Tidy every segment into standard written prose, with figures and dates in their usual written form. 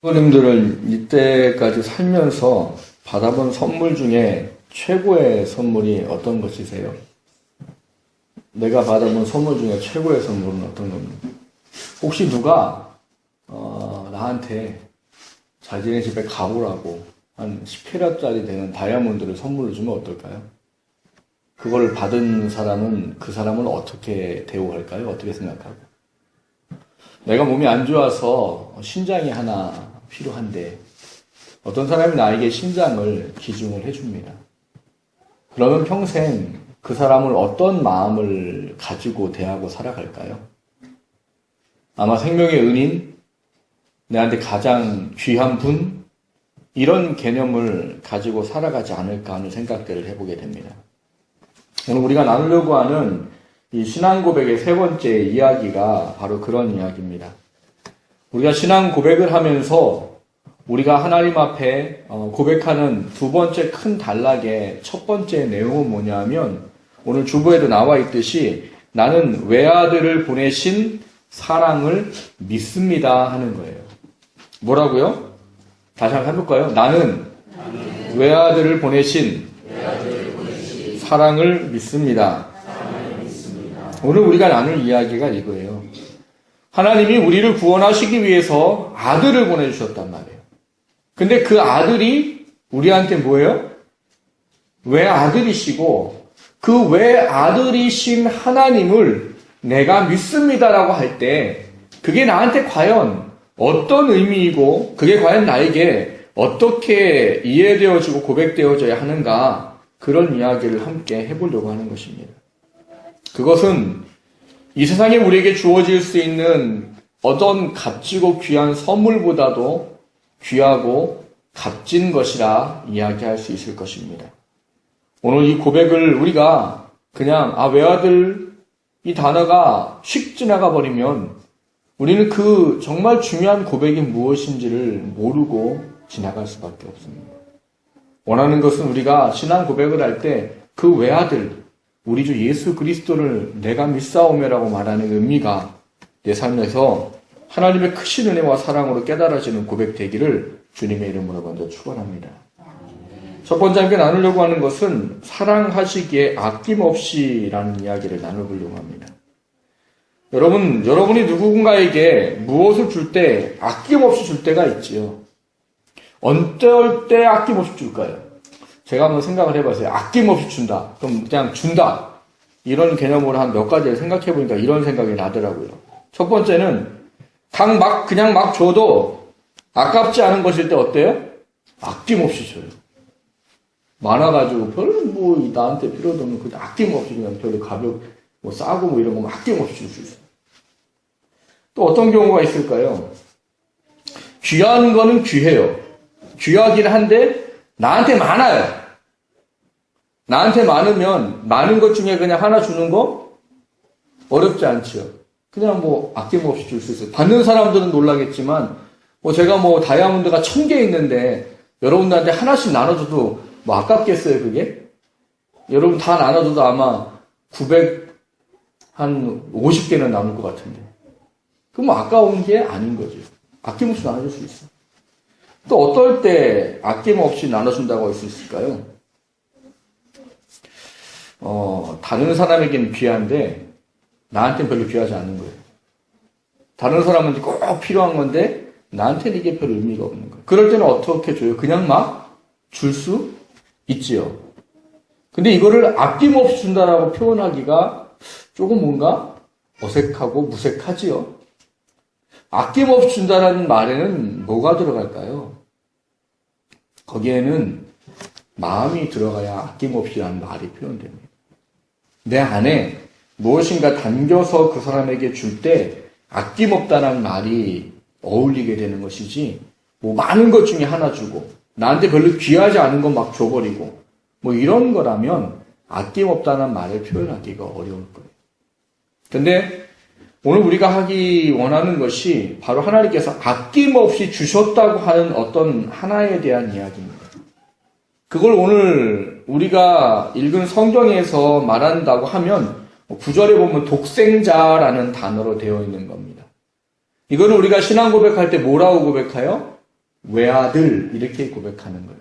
부모님들은 이때까지 살면서 받아본 선물 중에 최고의 선물이 어떤 것이세요? 내가 받아본 선물 중에 최고의 선물은 어떤 겁니까? 혹시 누가 나한테 자기네 집에 가보라고 한 10캐럿짜리 되는 다이아몬드를 선물로 주면 어떨까요? 그걸 받은 사람은 그 사람을 어떻게 대우할까요? 어떻게 생각하고? 내가 몸이 안 좋아서 신장이 하나 필요한데 어떤 사람이 나에게 신장을 기증을 해줍니다. 그러면 평생 그 사람을 어떤 마음을 가지고 대하고 살아갈까요? 아마 생명의 은인, 내한테 가장 귀한 분, 이런 개념을 가지고 살아가지 않을까 하는 생각들을 해보게 됩니다. 오늘 우리가 나누려고 하는 이 신앙 고백의 세 번째 이야기가 바로 그런 이야기입니다. 우리가 신앙 고백을 하면서 우리가 하나님 앞에 고백하는 두 번째 큰 단락의 첫 번째 내용은 뭐냐면 오늘 주보에도 나와 있듯이 나는 외아들을 보내신 사랑을 믿습니다 하는 거예요. 뭐라고요? 다시 한번 해볼까요? 나는 외아들을 보내신 사랑을 믿습니다. 오늘 우리가 나눌 이야기가 이거예요. 하나님이 우리를 구원하시기 위해서 아들을 보내주셨단 말이에요. 근데 그 아들이 우리한테 뭐예요? 외아들이시고 그 외아들이신 하나님을 내가 믿습니다라고 할 때 그게 나한테 과연 어떤 의미이고 그게 과연 나에게 어떻게 이해되어지고 고백되어져야 하는가, 그런 이야기를 함께 해보려고 하는 것입니다. 그것은 이 세상에 우리에게 주어질 수 있는 어떤 값지고 귀한 선물보다도 귀하고 값진 것이라 이야기할 수 있을 것입니다. 오늘 이 고백을 우리가 그냥 외아들 이 단어가 휙 지나가 버리면 우리는 그 정말 중요한 고백이 무엇인지를 모르고 지나갈 수밖에 없습니다. 원하는 것은 우리가 신앙 고백을 할 때 그 외아들, 우리 주 예수 그리스도를 내가 믿사오며라고 말하는 의미가 내 삶에서 하나님의 크신 은혜와 사랑으로 깨달아지는 고백 되기를 주님의 이름으로 먼저 축원합니다. 첫 번째 함께 나누려고 하는 것은 사랑하시기에 아낌없이라는 이야기를 나눠보려고 합니다. 여러분이 누군가에게 무엇을 줄 때 아낌없이 줄 때가 있지요. 어떨 때 아낌없이 줄까요? 제가 한번 생각을 해봤어요. 아낌없이 준다. 그럼 그냥 준다. 이런 개념으로 한 몇 가지를 생각해 보니까 이런 생각이 나더라고요. 첫 번째는 그냥 막 줘도 아깝지 않은 것일 때 어때요? 아낌없이 줘요. 많아가지고 별로 나한테 필요도 없는 그냥 아낌없이 그냥 별로 싸고 이런 거 아낌없이 줄 수 있어요. 또 어떤 경우가 있을까요? 귀한 거는 귀해요. 귀하긴 한데 나한테 많아요. 나한테 많으면 많은 것 중에 그냥 하나 주는 거 어렵지 않죠. 그냥 아낌없이 줄 수 있어요. 받는 사람들은 놀라겠지만 제가 다이아몬드가 1000개 있는데 여러분들한테 하나씩 나눠줘도 아깝겠어요, 그게? 여러분 다 나눠줘도 아마 950개는 남을 것 같은데. 그럼 아까운 게 아닌 거죠. 아낌없이 나눠줄 수 있어. 또 어떨 때 아낌없이 나눠준다고 할 수 있을까요? 다른 사람에게는 귀한데 나한테는 별로 귀하지 않는 거예요. 다른 사람은 꼭 필요한 건데 나한테는 이게 별 의미가 없는 거예요. 그럴 때는 어떻게 줘요? 그냥 막 줄 수 있지요. 근데 이거를 아낌없이 준다라고 표현하기가 조금 뭔가 어색하고 무색하지요. 아낌없이 준다라는 말에는 뭐가 들어갈까요? 거기에는 마음이 들어가야 아낌없이라는 말이 표현됩니다. 내 안에 무엇인가 담겨서 그 사람에게 줄 때 아낌없다라는 말이 어울리게 되는 것이지, 많은 것 중에 하나 주고 나한테 별로 귀하지 않은 건 막 줘버리고 이런 거라면 아낌없다는 말을 표현하기가 어려울 거예요. 근데 오늘 우리가 하기 원하는 것이 바로 하나님께서 아낌없이 주셨다고 하는 어떤 하나에 대한 이야기입니다. 그걸 오늘 우리가 읽은 성경에서 말한다고 하면 9절에 보면 독생자라는 단어로 되어 있는 겁니다. 이거는 우리가 신앙 고백할 때 뭐라고 고백해요? 외아들 이렇게 고백하는 거예요.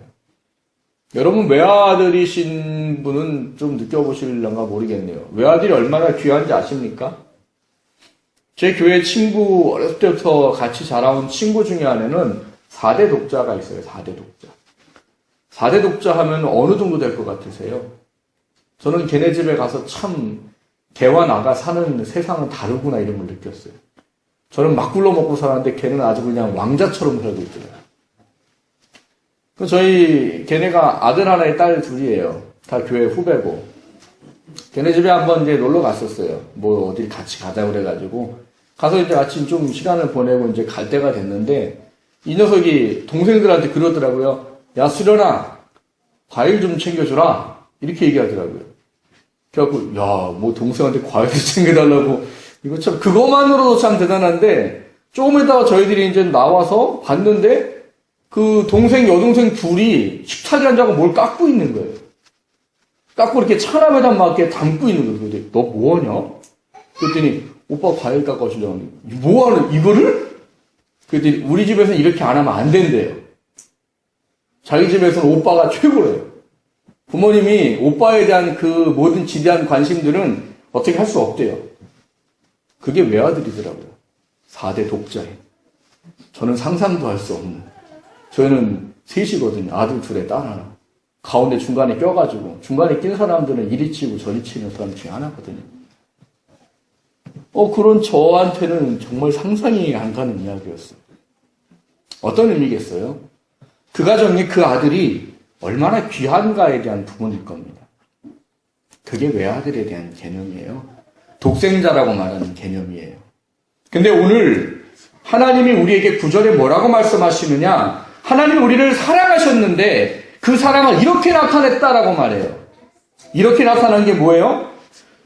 여러분 외아들이신 분은 좀 느껴보실런가 모르겠네요. 외아들이 얼마나 귀한지 아십니까? 제 교회 친구 어렸을 때부터 같이 자라온 친구 중에 하나는 4대 독자가 있어요. 4대 독자. 4대 독자 하면 어느 정도 될 것 같으세요? 저는 걔네 집에 가서 참 개와 나가 사는 세상은 다르구나 이런 걸 느꼈어요. 저는 막 굴러먹고 살았는데 걔는 아주 그냥 왕자처럼 살고 있더라고요. 저희 걔네가 아들 하나에 딸 둘이에요. 다 교회 후배고. 걔네 집에 한번 이제 놀러 갔었어요. 뭐 어디 같이 가자고 그래가지고 가서 이제 아침 좀 시간을 보내고 이제 갈 때가 됐는데 이 녀석이 동생들한테 그러더라고요. 야 수련아 과일 좀 챙겨주라 이렇게 얘기하더라고요. 그래갖고 야 뭐 동생한테 과일을 챙겨달라고 이거 참 그것만으로도 참 대단한데 조금 있다가 저희들이 이제 나와서 봤는데 그 동생 여동생 둘이 식탁에 앉아서 뭘 깎고 있는 거예요. 깎고 이렇게 차람에다 막 이렇게 담고 있는 거예요. 근데 너 뭐하냐? 그랬더니 오빠 과일 깎아주려고 하는 거예요. 뭐하는 이거를? 그랬더니 우리 집에서는 이렇게 안 하면 안 된대요. 자기 집에서는 오빠가 최고래요. 부모님이 오빠에 대한 그 모든 지대한 관심들은 어떻게 할 수 없대요. 그게 외아들이더라고요. 4대 독자예요. 저는 상상도 할 수 없는. 저희는 셋이거든요. 아들 둘에 딸 하나. 가운데 중간에 껴가지고 중간에 낀 사람들은 이리 치고 저리 치는 사람 중에 하나거든요. 그런 저한테는 정말 상상이 안 가는 이야기였어요. 어떤 의미겠어요? 그 가정에 그 아들이 얼마나 귀한가에 대한 부분일 겁니다. 그게 외아들에 대한 개념이에요. 독생자라고 말하는 개념이에요. 근데 오늘 하나님이 우리에게 9절에 뭐라고 말씀하시느냐? 하나님이 우리를 사랑하셨는데 그 사랑을 이렇게 나타냈다라고 말해요. 이렇게 나타난 게 뭐예요?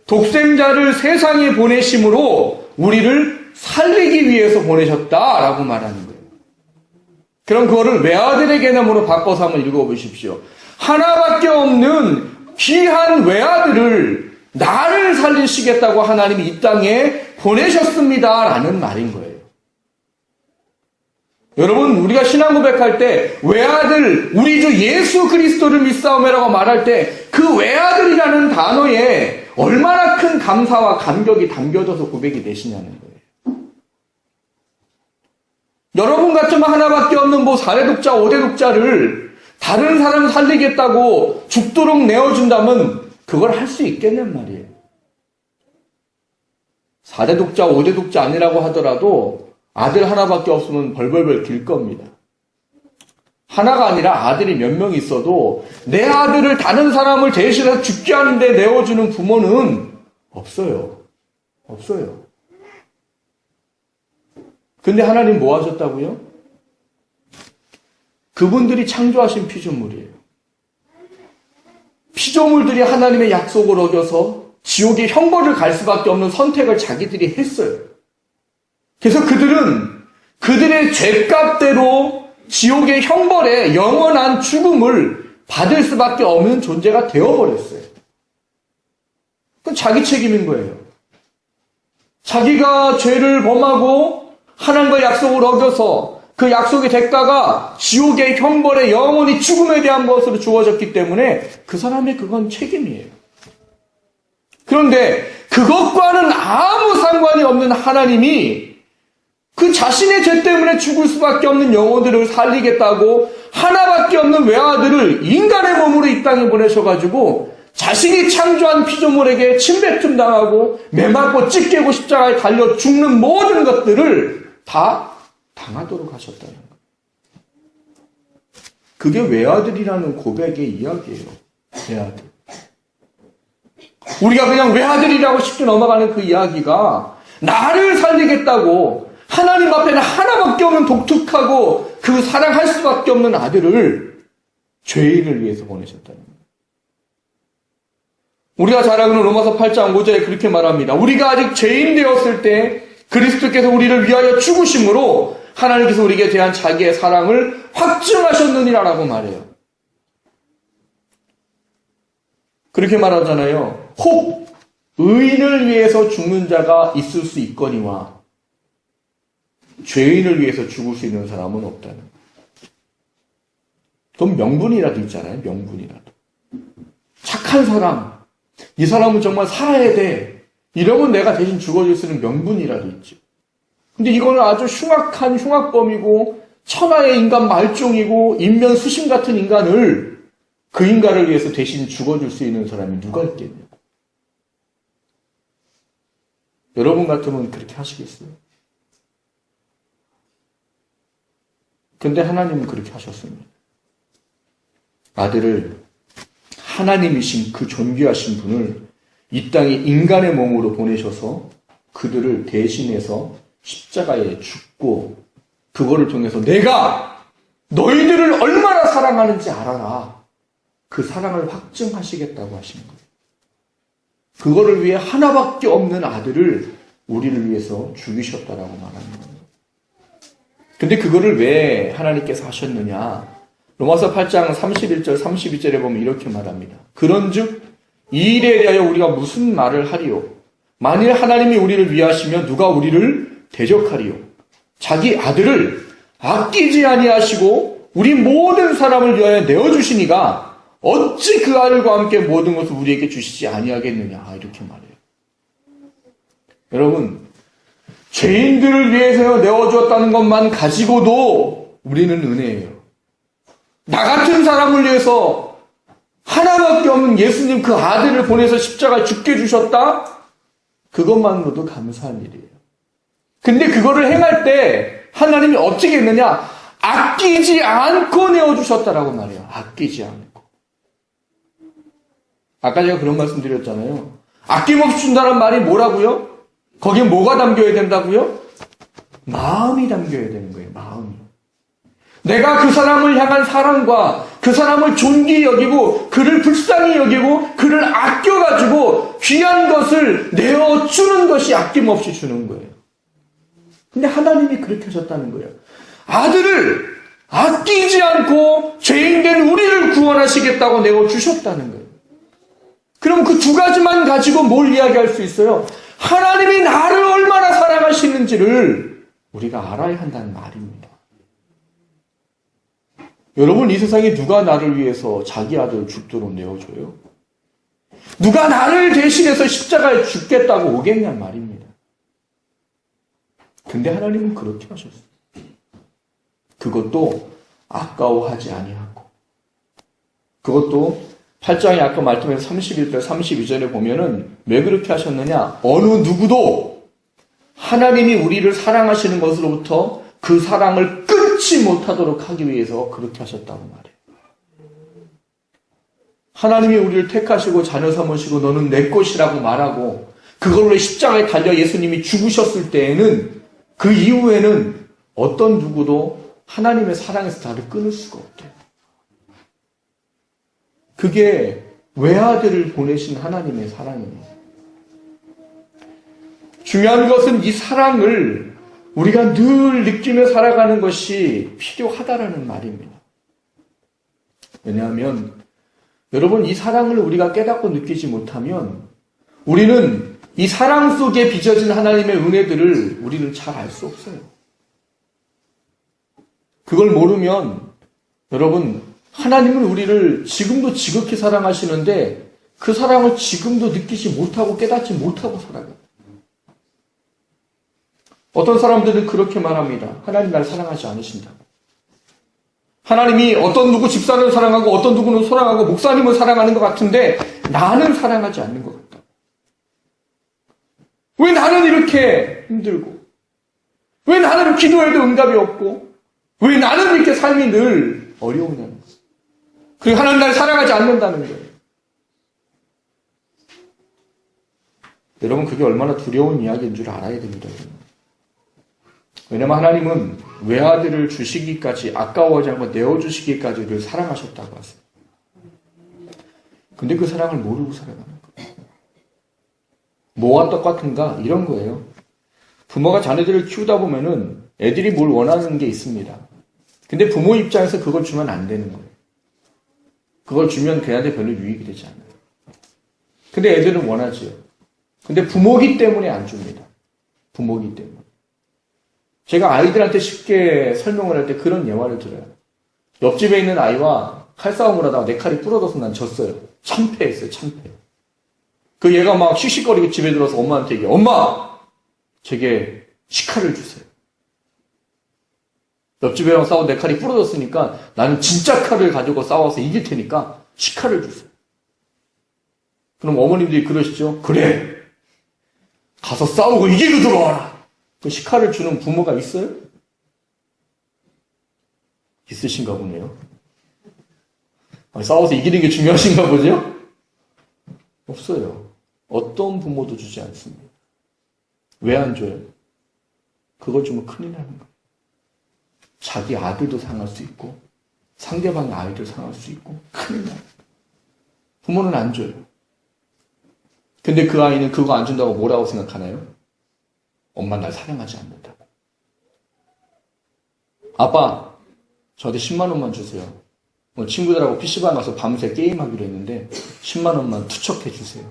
독생자를 세상에 보내심으로 우리를 살리기 위해서 보내셨다라고 말하는 거예요. 그럼 그거를 외아들의 개념으로 바꿔서 한번 읽어보십시오. 하나밖에 없는 귀한 외아들을 나를 살리시겠다고 하나님이 이 땅에 보내셨습니다라는 말인 거예요. 여러분 우리가 신앙 고백할 때 외아들 우리 주 예수 그리스도를 믿사오매라고 말할 때 그 외아들이라는 단어에 얼마나 큰 감사와 감격이 담겨져서 고백이 되시냐는 거예요. 여러분 같으면 하나밖에 없는 뭐 4대 독자 5대 독자를 다른 사람 살리겠다고 죽도록 내어준다면 그걸 할 수 있겠냔 말이에요. 4대 독자 5대 독자 아니라고 하더라도 아들 하나밖에 없으면 벌벌벌 길 겁니다. 하나가 아니라 아들이 몇 명 있어도 내 아들을 다른 사람을 대신해서 죽게 하는데 내어주는 부모는 없어요. 없어요. 근데 하나님 뭐 하셨다고요? 그분들이 창조하신 피조물이에요. 피조물들이 하나님의 약속을 어겨서 지옥의 형벌을 갈 수밖에 없는 선택을 자기들이 했어요. 그래서 그들은 그들의 죄값대로 지옥의 형벌에 영원한 죽음을 받을 수밖에 없는 존재가 되어버렸어요. 그건 자기 책임인 거예요. 자기가 죄를 범하고 하나님과 약속을 어겨서 그 약속의 대가가 지옥의 형벌에 영원히 죽음에 대한 것으로 주어졌기 때문에 그 사람의 그건 책임이에요. 그런데 그것과는 아무 상관이 없는 하나님이 그 자신의 죄 때문에 죽을 수밖에 없는 영혼들을 살리겠다고 하나밖에 없는 외아들을 인간의 몸으로 이 땅에 보내셔가지고 자신이 창조한 피조물에게 침뱉음 당하고 매맞고 찢기고 십자가에 달려 죽는 모든 것들을 다 당하도록 하셨다는 거예요. 그게 외아들이라는 고백의 이야기예요. 외아들. 우리가 그냥 외아들이라고 쉽게 넘어가는 그 이야기가 나를 살리겠다고 하나님 앞에는 하나밖에 없는 독특하고 그 사랑할 수밖에 없는 아들을 죄인을 위해서 보내셨다는 거예요. 우리가 잘 알고 있는 로마서 8장 5절에 그렇게 말합니다. 우리가 아직 죄인 되었을 때 그리스도께서 우리를 위하여 죽으심으로 하나님께서 우리에게 대한 자기의 사랑을 확증하셨느니라라고 말해요. 그렇게 말하잖아요. 혹 의인을 위해서 죽는 자가 있을 수 있거니와 죄인을 위해서 죽을 수 있는 사람은 없다는 거예요. 돈 명분이라도 있잖아요. 명분이라도. 착한 사람. 이 사람은 정말 살아야 돼. 이러면 내가 대신 죽어줄 수 있는 명분이라도 있죠. 근데 이거는 아주 흉악한 흉악범이고 천하의 인간 말종이고 인면 수심 같은 인간을 그 인간을 위해서 대신 죽어줄 수 있는 사람이 누가 있겠냐고. 여러분 같으면 그렇게 하시겠어요? 근데 하나님은 그렇게 하셨습니다. 아들을 하나님이신 그 존귀하신 분을 이 땅에 인간의 몸으로 보내셔서 그들을 대신해서 십자가에 죽고 그거를 통해서 내가 너희들을 얼마나 사랑하는지 알아라. 그 사랑을 확증하시겠다고 하시는 거예요. 그거를 위해 하나밖에 없는 아들을 우리를 위해서 죽이셨다라고 말하는 거예요. 근데 그거를 왜 하나님께서 하셨느냐? 로마서 8장 31절 32절에 보면 이렇게 말합니다. 그런즉 이 일에 대하여 우리가 무슨 말을 하리요? 만일 하나님이 우리를 위하시면 누가 우리를 대적하리요? 자기 아들을 아끼지 아니하시고 우리 모든 사람을 위하여 내어주시니가 어찌 그 아들과 함께 모든 것을 우리에게 주시지 아니하겠느냐? 이렇게 말해요. 여러분, 죄인들을 위해서 내어주었다는 것만 가지고도 우리는 은혜예요. 나 같은 사람을 위해서 하나밖에 없는 예수님 그 아들을 보내서 십자가에 죽게 주셨다? 그것만으로도 감사한 일이에요. 근데 그거를 행할 때 하나님이 어떻게 했느냐? 아끼지 않고 내어주셨다라고 말해요. 아끼지 않고. 아까 제가 그런 말씀 드렸잖아요. 아낌없이 준다는 말이 뭐라고요? 거기에 뭐가 담겨야 된다고요? 마음이 담겨야 되는 거예요. 마음이. 내가 그 사람을 향한 사랑과 그 사람을 존귀히 여기고 그를 불쌍히 여기고 그를 아껴가지고 귀한 것을 내어주는 것이 아낌없이 주는 거예요. 근데 하나님이 그렇게 하셨다는 거예요. 아들을 아끼지 않고 죄인된 우리를 구원하시겠다고 내어주셨다는 거예요. 그럼 그 두 가지만 가지고 뭘 이야기할 수 있어요? 하나님이 나를 얼마나 사랑하시는지를 우리가 알아야 한다는 말입니다. 여러분, 이 세상에 누가 나를 위해서 자기 아들을 죽도록 내어줘요? 누가 나를 대신해서 십자가에 죽겠다고 오겠냔 말입니다. 근데 하나님은 그렇게 하셨어요. 그것도 아까워하지 아니하고. 그것도 8장에 아까 말씀에서 31절, 32절에 보면은 왜 그렇게 하셨느냐? 어느 누구도 하나님이 우리를 사랑하시는 것으로부터 그 사랑을 끊지 못하도록 하기 위해서 그렇게 하셨다고 말해요. 하나님이 우리를 택하시고 자녀 삼으시고 너는 내 것이라고 말하고 그걸로 십자가에 달려 예수님이 죽으셨을 때에는 그 이후에는 어떤 누구도 하나님의 사랑에서 나를 끊을 수가 없대요. 그게 외아들을 보내신 하나님의 사랑입니다. 중요한 것은 이 사랑을 우리가 늘 느끼며 살아가는 것이 필요하다라는 말입니다. 왜냐하면 여러분, 이 사랑을 우리가 깨닫고 느끼지 못하면 우리는 이 사랑 속에 빚어진 하나님의 은혜들을 우리는 잘 알 수 없어요. 그걸 모르면 여러분, 하나님은 우리를 지금도 지극히 사랑하시는데 그 사랑을 지금도 느끼지 못하고 깨닫지 못하고 살아가요. 어떤 사람들은 그렇게 말합니다. 하나님 나를 사랑하지 않으신다고. 하나님이 어떤 누구 집사를 사랑하고 어떤 누구는 사랑하고 목사님을 사랑하는 것 같은데 나는 사랑하지 않는 것 같다. 왜 나는 이렇게 힘들고 왜 나는 기도해도 응답이 없고 왜 나는 이렇게 삶이 늘 어려우냐는 거예요. 그리고 하나님 나를 사랑하지 않는다는 거예요. 여러분, 그게 얼마나 두려운 이야기인 줄 알아야 됩니다. 왜냐하면 하나님은 외아들을 주시기까지 아까워하지 않고 내어주시기까지를 사랑하셨다고 하세요. 근데 그 사랑을 모르고 살아가는 거예요. 뭐와 똑같은가? 이런 거예요. 부모가 자녀들을 키우다 보면은 애들이 뭘 원하는 게 있습니다. 근데 부모 입장에서 그걸 주면 안 되는 거예요. 그걸 주면 그 애한테 별로 유익이 되지 않아요. 근데 애들은 원하지요. 근데 부모기 때문에 안 줍니다. 부모기 때문에. 제가 아이들한테 쉽게 설명을 할 때 그런 예화를 들어요. 옆집에 있는 아이와 칼싸움을 하다가 내 칼이 부러져서 난 졌어요. 참패했어요, 참패. 그 얘가 막 씩씩거리고 집에 들어서 엄마한테 얘기해. 엄마! 제게 식칼을 주세요. 옆집애랑 싸워 내 칼이 부러졌으니까 나는 진짜 칼을 가지고 싸워서 이길 테니까 식칼을 주세요. 그럼 어머님들이 그러시죠? 그래! 가서 싸우고 이기고 들어와라! 그 식칼을 주는 부모가 있어요? 있으신가 보네요. 싸워서 이기는 게 중요하신가 보죠? 없어요. 어떤 부모도 주지 않습니다. 왜 안 줘요? 그걸 주면 큰일 나는 거예요. 자기 아들도 상할 수 있고 상대방의 아이들 상할 수 있고 큰일 나요. 부모는 안 줘요. 근데 그 아이는 그거 안 준다고 뭐라고 생각하나요? 엄마 날 사랑하지 않는다고. 아빠, 저한테 10만 원만 주세요. 친구들하고 PC방 가서 밤새 게임하기로 했는데 10만 원만 투척해 주세요.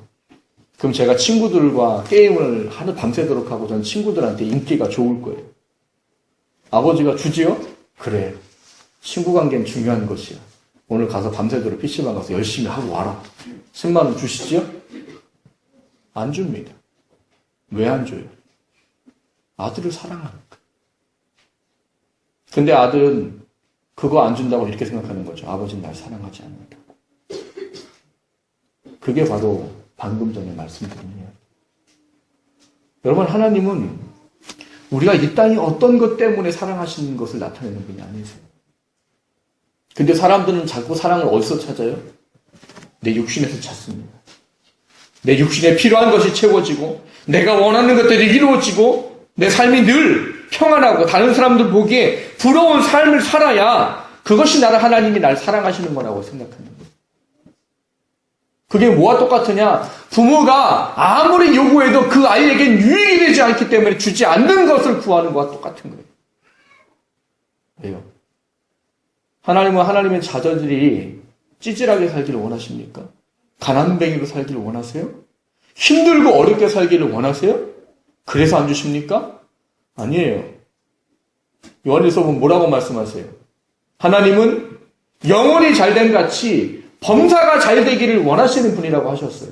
그럼 제가 친구들과 게임을 하루 밤새도록 하고 전 친구들한테 인기가 좋을 거예요. 아버지가 주지요? 그래. 친구 관계는 중요한 것이야. 오늘 가서 밤새도록 PC방 가서 열심히 하고 와라. 10만 원 주시지요? 안 줍니다. 왜 안 줘요? 아들을 사랑하니까. 근데 아들은 그거 안 준다고 이렇게 생각하는 거죠. 아버지는 날 사랑하지 않는다고. 그게 바로 방금 전에 말씀드린 이야기. 여러분, 하나님은 우리가 이 땅이 어떤 것 때문에 사랑하시는 것을 나타내는 분이 아니세요. 근데 사람들은 자꾸 사랑을 어디서 찾아요? 내 육신에서 찾습니다. 내 육신에 필요한 것이 채워지고 내가 원하는 것들이 이루어지고 내 삶이 늘 평안하고 다른 사람들 보기에 부러운 삶을 살아야 그것이 하나님이 날 사랑하시는 거라고 생각하는 거예요. 그게 뭐와 똑같으냐? 부모가 아무리 요구해도 그 아이에겐 유익이 되지 않기 때문에 주지 않는 것을 구하는 것과 똑같은 거예요. 왜요? 하나님은 하나님의 자녀들이 찌질하게 살기를 원하십니까? 가난뱅이로 살기를 원하세요? 힘들고 어렵게 살기를 원하세요? 그래서 안 주십니까? 아니에요. 요한일서 보면 뭐라고 말씀하세요? 하나님은 영혼이 잘됨 같이 범사가 잘 되기를 원하시는 분이라고 하셨어요.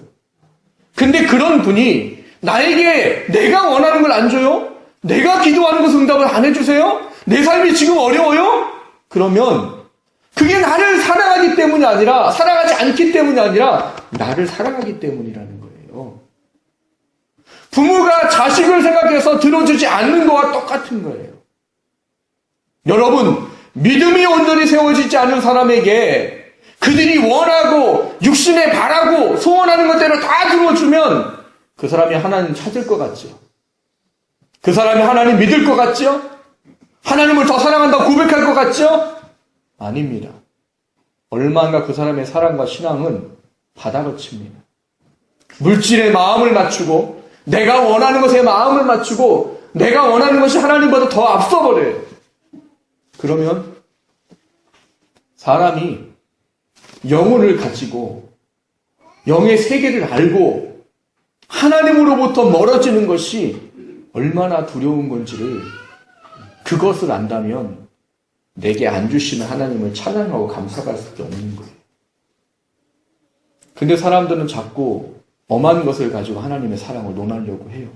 근데 그런 분이 나에게 내가 원하는 걸 안 줘요? 내가 기도하는 것을 응답을 안 해주세요? 내 삶이 지금 어려워요? 그러면 그게 나를 사랑하기 때문이 아니라 사랑하지 않기 때문이 아니라 나를 사랑하기 때문이라는 거예요. 부모가 자식을 생각해서 들어주지 않는 거와 똑같은 거예요. 여러분, 믿음이 온전히 세워지지 않은 사람에게 그들이 원하고 육신에 바라고 소원하는 것대로 다 들어주면 그 사람이 하나님 찾을 것 같죠? 그 사람이 하나님 믿을 것 같죠? 하나님을 더 사랑한다고 고백할 것 같죠? 아닙니다. 얼마나 그 사람의 사랑과 신앙은 바닥을 칩니다. 물질에 마음을 맞추고 내가 원하는 것에 마음을 맞추고 내가 원하는 것이 하나님보다 더 앞서버려요. 그러면 사람이 영혼을 가지고 영의 세계를 알고 하나님으로부터 멀어지는 것이 얼마나 두려운 건지를 그것을 안다면 내게 안 주시는 하나님을 찬양하고 감사할 수밖에 없는 거예요. 근데 사람들은 자꾸 엄한 것을 가지고 하나님의 사랑을 논하려고 해요.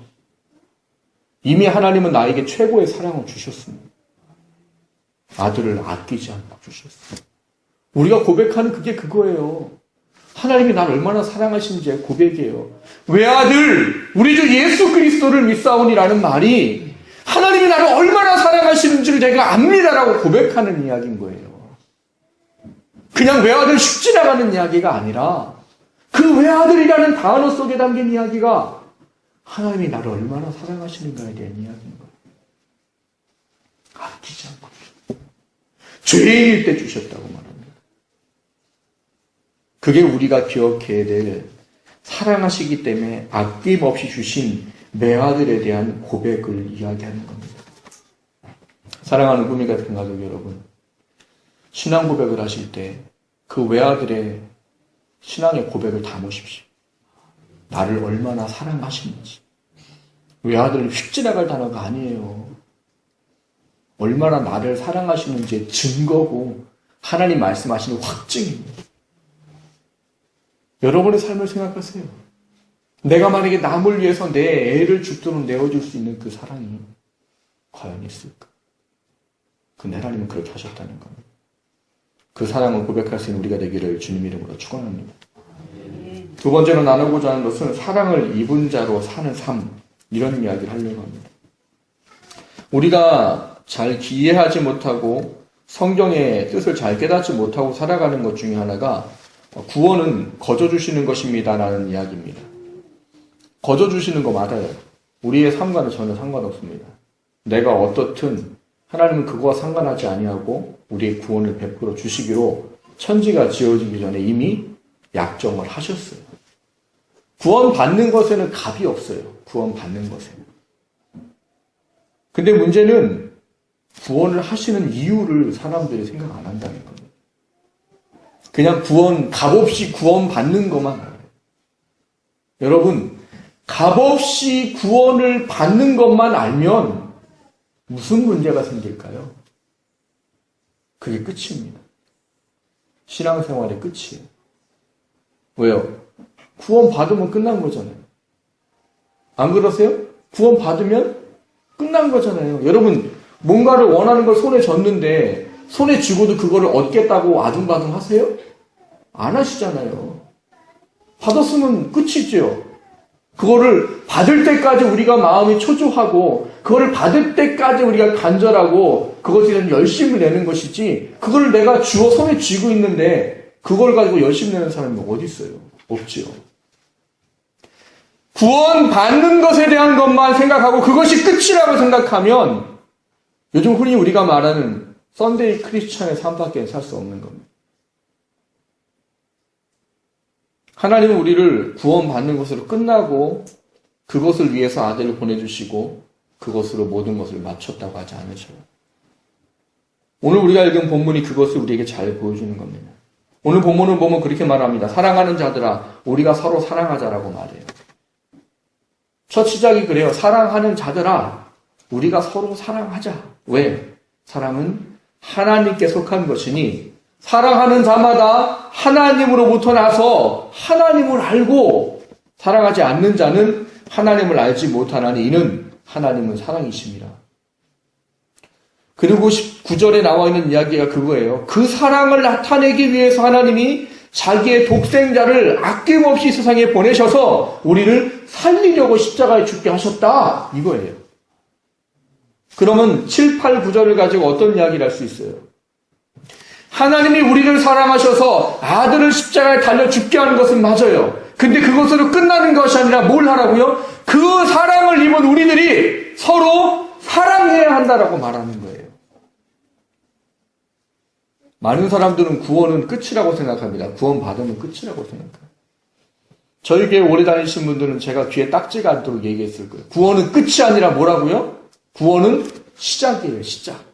이미 하나님은 나에게 최고의 사랑을 주셨습니다. 아들을 아끼지 않고 주셨어요. 우리가 고백하는 그게 그거예요. 하나님이 나를 얼마나 사랑하시는지의 고백이에요. 외아들 우리 주 예수 그리스도를 믿사오니라는 말이 하나님이 나를 얼마나 사랑하시는지를 제가 압니다라고 고백하는 이야기인 거예요. 그냥 외아들 슉 지나가는 이야기가 아니라 그 외아들이라는 단어 속에 담긴 이야기가 하나님이 나를 얼마나 사랑하시는가에 대한 이야기인 거예요. 아끼지 않고 주셨다. 죄인일 때 주셨다고 말합니다. 그게 우리가 기억해야 될 사랑하시기 때문에 아낌없이 주신 외아들에 대한 고백을 이야기하는 겁니다. 사랑하는 구미 같은 가족 여러분, 신앙 고백을 하실 때 그 외아들의 신앙의 고백을 담으십시오. 나를 얼마나 사랑하시는지. 외아들은 휙 지나갈 단어가 아니에요. 얼마나 나를 사랑하시는지의 증거고 하나님 말씀하시는 확증입니다. 여러분의 삶을 생각하세요. 내가 만약에 남을 위해서 내 애를 죽도록 내어줄 수 있는 그 사랑이 과연 있을까? 근데 하나님은 그렇게 하셨다는 겁니다. 그 사랑을 고백할 수 있는 우리가 되기를 주님 이름으로 축원합니다. 두 번째로 나누고자 하는 것은 사랑을 입은 자로 사는 삶, 이런 이야기를 하려고 합니다. 우리가 잘 이해하지 못하고 성경의 뜻을 잘 깨닫지 못하고 살아가는 것 중에 하나가 구원은 거저 주시는 것입니다라는 이야기입니다. 거저 주시는 거 맞아요. 우리의 삶과는 전혀 상관없습니다. 내가 어떻든 하나님은 그거와 상관하지 아니하고 우리의 구원을 베풀어 주시기로 천지가 지어지기 전에 이미 약정을 하셨어요. 구원 받는 것에는 값이 없어요. 구원 받는 것에는. 근데 문제는 구원을 하시는 이유를 사람들이 생각 안 한다는 겁니다. 그냥 값없이 구원 받는 것만 알아요. 여러분, 값없이 구원을 받는 것만 알면 무슨 문제가 생길까요? 그게 끝입니다. 신앙생활의 끝이에요. 왜요? 구원 받으면 끝난 거잖아요. 안 그러세요? 구원 받으면 끝난 거잖아요. 여러분, 뭔가를 원하는 걸 손에 줬는데 손에 쥐고도 그거를 얻겠다고 아둥바둥 하세요? 안 하시잖아요. 받았으면 끝이죠. 그거를 받을 때까지 우리가 마음이 초조하고 그거를 받을 때까지 우리가 간절하고 그것에 대한 열심을 내는 것이지, 그걸 내가 손에 쥐고 있는데 그걸 가지고 열심 내는 사람이 어디 있어요? 없지요. 구원 받는 것에 대한 것만 생각하고 그것이 끝이라고 생각하면 요즘 흔히 우리가 말하는 썬데이 크리스찬의 삶밖에 살 수 없는 겁니다. 하나님은 우리를 구원받는 것으로 끝나고 그것을 위해서 아들을 보내주시고 그것으로 모든 것을 마쳤다고 하지 않으셔요. 오늘 우리가 읽은 본문이 그것을 우리에게 잘 보여주는 겁니다. 오늘 본문을 보면 그렇게 말합니다. 사랑하는 자들아, 우리가 서로 사랑하자라고 말해요. 첫 시작이 그래요. 사랑하는 자들아, 우리가 서로 사랑하자. 왜? 사랑은 하나님께 속한 것이니 사랑하는 자마다 하나님으로부터 나서 하나님을 알고, 사랑하지 않는 자는 하나님을 알지 못하나니 이는 하나님은 사랑이십니다. 그리고 9절에 나와 있는 이야기가 그거예요. 그 사랑을 나타내기 위해서 하나님이 자기의 독생자를 아낌없이 세상에 보내셔서 우리를 살리려고 십자가에 죽게 하셨다, 이거예요. 그러면 7, 8, 9절을 가지고 어떤 이야기를 할 수 있어요? 하나님이 우리를 사랑하셔서 아들을 십자가에 달려 죽게 하는 것은 맞아요. 근데 그것으로 끝나는 것이 아니라 뭘 하라고요? 그 사랑을 입은 우리들이 서로 사랑해야 한다라고 말하는 거예요. 많은 사람들은 구원은 끝이라고 생각합니다. 구원 받으면 끝이라고 생각해요. 저희 교회 오래 다니신 분들은 제가 귀에 딱지가 않도록 얘기했을 거예요. 구원은 끝이 아니라 뭐라고요? 구원은 시작이에요. 시작.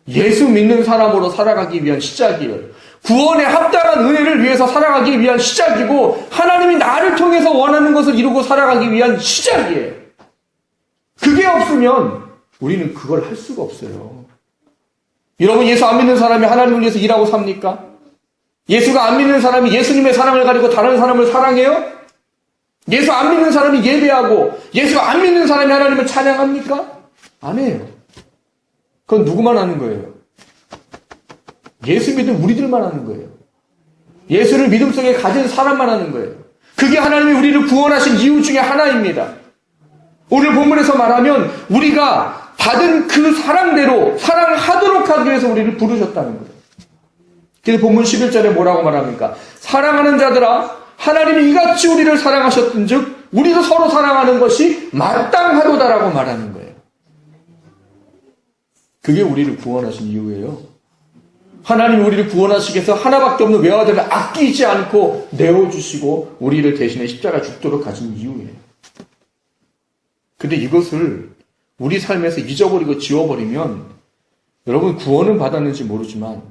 예수 믿는 사람으로 살아가기 위한 시작이에요. 구원에 합당한 은혜를 위해서 살아가기 위한 시작이고, 하나님이 나를 통해서 원하는 것을 이루고 살아가기 위한 시작이에요. 그게 없으면 우리는 그걸 할 수가 없어요. 여러분, 예수 안 믿는 사람이 하나님을 위해서 일하고 삽니까? 예수가 안 믿는 사람이 예수님의 사랑을 가지고 다른 사람을 사랑해요? 예수 안 믿는 사람이 예배하고 예수 안 믿는 사람이 하나님을 찬양합니까? 안 해요. 그건 누구만 하는 거예요? 예수 믿은 우리들만 하는 거예요. 예수를 믿음 속에 가진 사람만 하는 거예요. 그게 하나님이 우리를 구원하신 이유 중에 하나입니다. 오늘 본문에서 말하면 우리가 받은 그 사랑대로 사랑하도록 하기 위해서 우리를 부르셨다는 거예요. 그래서 본문 11절에 뭐라고 말합니까? 사랑하는 자들아, 하나님이 이같이 우리를 사랑하셨던 즉 우리도 서로 사랑하는 것이 마땅하도다라고 말하는 거예요. 그게 우리를 구원하신 이유예요. 하나님이 우리를 구원하시기 위해서 하나밖에 없는 외아들을 아끼지 않고 내어주시고 우리를 대신에 십자가 죽도록 하신 이유예요. 근데 이것을 우리 삶에서 잊어버리고 지워버리면 여러분, 구원은 받았는지 모르지만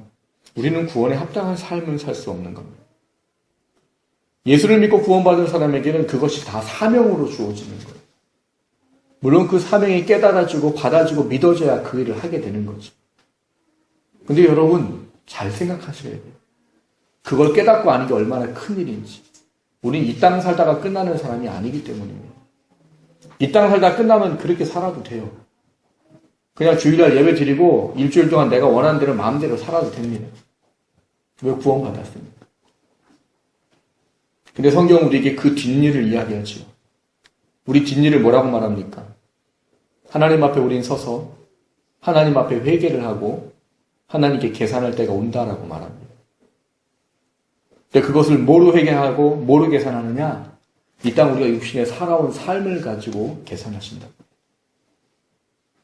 우리는 구원에 합당한 삶을 살 수 없는 겁니다. 예수를 믿고 구원받은 사람에게는 그것이 다 사명으로 주어지는 거예요. 물론 그 사명이 깨달아지고 받아지고 믿어져야 그 일을 하게 되는 거죠. 근데 여러분, 잘 생각하셔야 돼요. 그걸 깨닫고 아는 게 얼마나 큰 일인지. 우린 이 땅 살다가 끝나는 사람이 아니기 때문입니다. 이 땅 살다 끝나면 그렇게 살아도 돼요. 그냥 주일날 예배 드리고 일주일 동안 내가 원하는 대로 마음대로 살아도 됩니다. 왜 구원받았습니까? 근데 성경은 우리에게 그 뒷일을 이야기하지요. 우리 뒷일을 뭐라고 말합니까? 하나님 앞에 우린 서서 하나님 앞에 회개를 하고 하나님께 계산할 때가 온다라고 말합니다. 근데 그것을 뭐로 회개하고 뭐로 계산하느냐? 이 땅 우리가 육신에 살아온 삶을 가지고 계산하신다.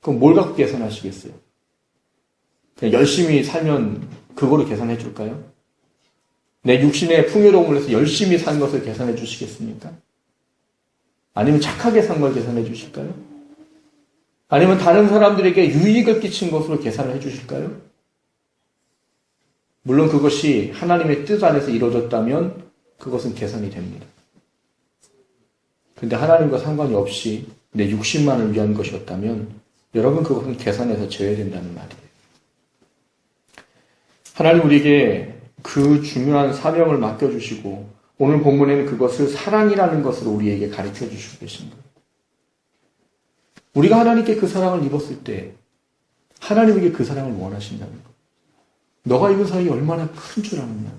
그럼 뭘 갖고 계산하시겠어요? 그냥 열심히 살면 그거로 계산해 줄까요? 내 육신의 풍요로움을 해서 열심히 산 것을 계산해 주시겠습니까? 아니면 착하게 산 걸 계산해 주실까요? 아니면 다른 사람들에게 유익을 끼친 것으로 계산을 해 주실까요? 물론 그것이 하나님의 뜻 안에서 이루어졌다면 그것은 계산이 됩니다. 근데 하나님과 상관이 없이 내 육신만을 위한 것이었다면 여러분 그것은 계산해서 제외된다는 말이에요. 하나님 우리에게 그 중요한 사명을 맡겨주시고 오늘 본문에는 그것을 사랑이라는 것으로 우리에게 가르쳐 주시고 계신 거예요. 우리가 하나님께 그 사랑을 입었을 때 하나님에게 그 사랑을 원하신다는 거예요. 너가 입은 사랑이 얼마나 큰 줄 아느냐?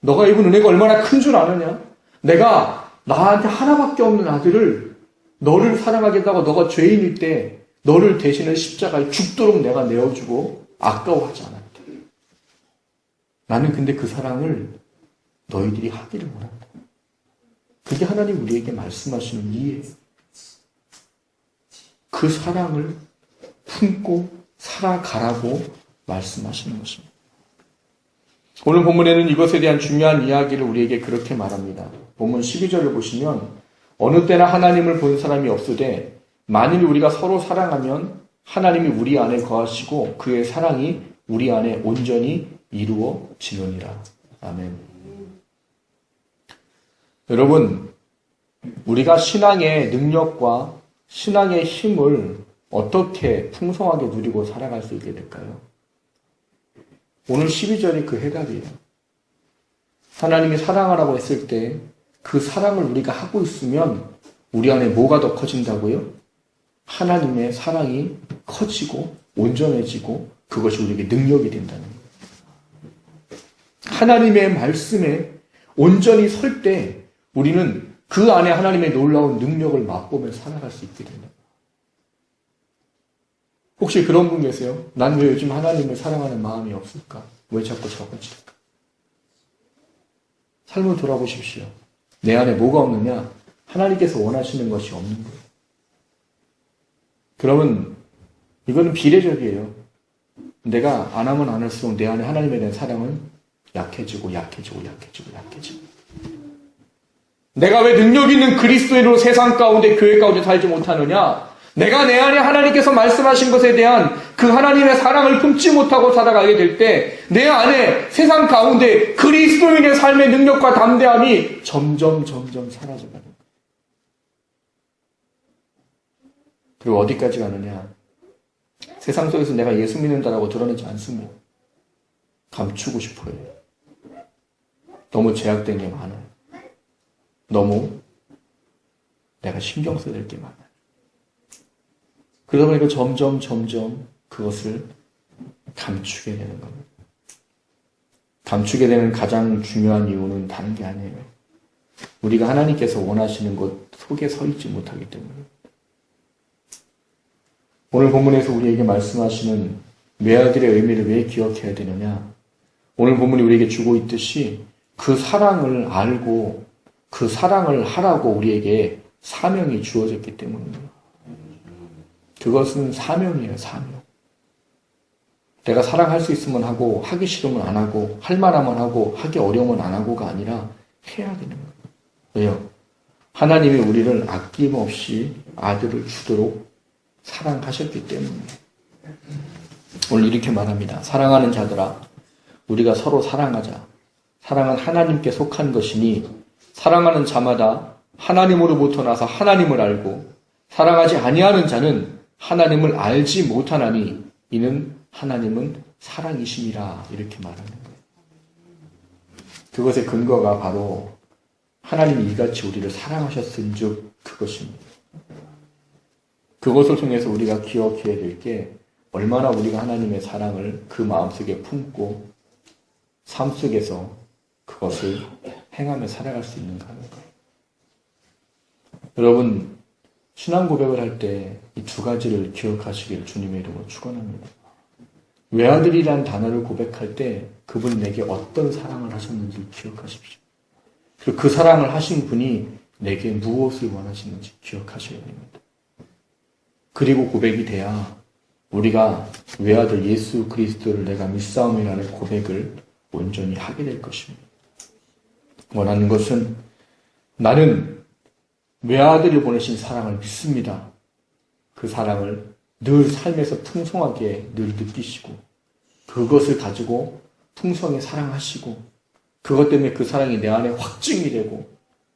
너가 입은 은혜가 얼마나 큰 줄 아느냐? 내가 나한테 하나밖에 없는 아들을 너를 사랑하겠다고 너가 죄인일 때 너를 대신해 십자가에 죽도록 내가 내어주고 아까워하지 않았대. 나는 근데 그 사랑을 너희들이 하기를 원한다. 그게 하나님 우리에게 말씀하시는 이해예요. 그 사랑을 품고 살아가라고 말씀하시는 것입니다. 오늘 본문에는 이것에 대한 중요한 이야기를 우리에게 그렇게 말합니다. 본문 12절을 보시면 어느 때나 하나님을 본 사람이 없으되 만일 우리가 서로 사랑하면 하나님이 우리 안에 거하시고 그의 사랑이 우리 안에 온전히 이루어지느니라. 아멘. 여러분, 우리가 신앙의 능력과 신앙의 힘을 어떻게 풍성하게 누리고 살아갈 수 있게 될까요? 오늘 12절이 그 해답이에요. 하나님이 사랑하라고 했을 때 그 사랑을 우리가 하고 있으면 우리 안에 뭐가 더 커진다고요? 하나님의 사랑이 커지고 온전해지고 그것이 우리에게 능력이 된다는 거예요. 하나님의 말씀에 온전히 설 때 우리는 그 안에 하나님의 놀라운 능력을 맛보며 살아갈 수 있게 된다. 혹시 그런 분 계세요? 난 왜 요즘 하나님을 사랑하는 마음이 없을까? 왜 자꾸 적어질까? 삶을 돌아보십시오. 내 안에 뭐가 없느냐? 하나님께서 원하시는 것이 없는 거예요. 그러면 이거는 비례적이에요. 내가 안 하면 안 할수록 내 안에 하나님에 대한 사랑은 약해지고 내가 왜 능력 있는 그리스도인으로 세상 가운데 교회 가운데 살지 못하느냐? 내가 내 안에 하나님께서 말씀하신 것에 대한 그 하나님의 사랑을 품지 못하고 살아가게 될 때 내 안에 세상 가운데 그리스도인의 삶의 능력과 담대함이 점점 사라져가는 거예요. 그리고 어디까지 가느냐? 세상 속에서 내가 예수 믿는다라고 드러내지 않습니다. 감추고 싶어요. 너무 제약된 게 많아요. 너무 내가 신경 써야 될 게 많아요. 그러다 보니까 점점 그것을 감추게 되는 겁니다. 감추게 되는 가장 중요한 이유는 다른 게 아니에요. 우리가 하나님께서 원하시는 것 속에 서 있지 못하기 때문에. 오늘 본문에서 우리에게 말씀하시는 외아들의 의미를 왜 기억해야 되느냐? 오늘 본문이 우리에게 주고 있듯이 그 사랑을 알고 그 사랑을 하라고 우리에게 사명이 주어졌기 때문입니다. 그것은 사명이에요, 사명. 내가 사랑할 수 있으면 하고, 하기 싫으면 안 하고, 할 만하면 하고, 하기 어려우면 안 하고가 아니라 해야 되는 거예요. 왜요? 하나님이 우리를 아낌없이 아들을 주도록 사랑하셨기 때문에. 오늘 이렇게 말합니다. 사랑하는 자들아, 우리가 서로 사랑하자. 사랑은 하나님께 속한 것이니 사랑하는 자마다 하나님으로부터 나서 하나님을 알고 사랑하지 아니하는 자는 하나님을 알지 못하나니 이는 하나님은 사랑이심이라 이렇게 말하는 거예요. 그것의 근거가 바로 하나님이 이같이 우리를 사랑하셨은 즉 그것입니다. 그것을 통해서 우리가 기억해야 될 게 얼마나 우리가 하나님의 사랑을 그 마음속에 품고 삶 속에서 그것을 행하며 살아갈 수 있는가 하는 거예요. 여러분, 신앙 고백을 할 때 이 두 가지를 기억하시길 주님의 이름으로 축원합니다. 외아들이란 단어를 고백할 때 그분이 내게 어떤 사랑을 하셨는지 기억하십시오. 그리고 그 사랑을 하신 분이 내게 무엇을 원하시는지 기억하셔야 됩니다. 그리고 고백이 돼야 우리가 외아들 예수 그리스도를 내가 믿사옵니다라는 고백을 온전히 하게 될 것입니다. 원하는 것은 나는 외아들을 보내신 사랑을 믿습니다. 그 사랑을 늘 삶에서 풍성하게 늘 느끼시고 그것을 가지고 풍성하게 사랑하시고 그것 때문에 그 사랑이 내 안에 확증이 되고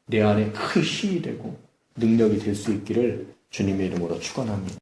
내 안에 큰 힘이 되고 능력이 될 수 있기를 주님의 이름으로 축원합니다.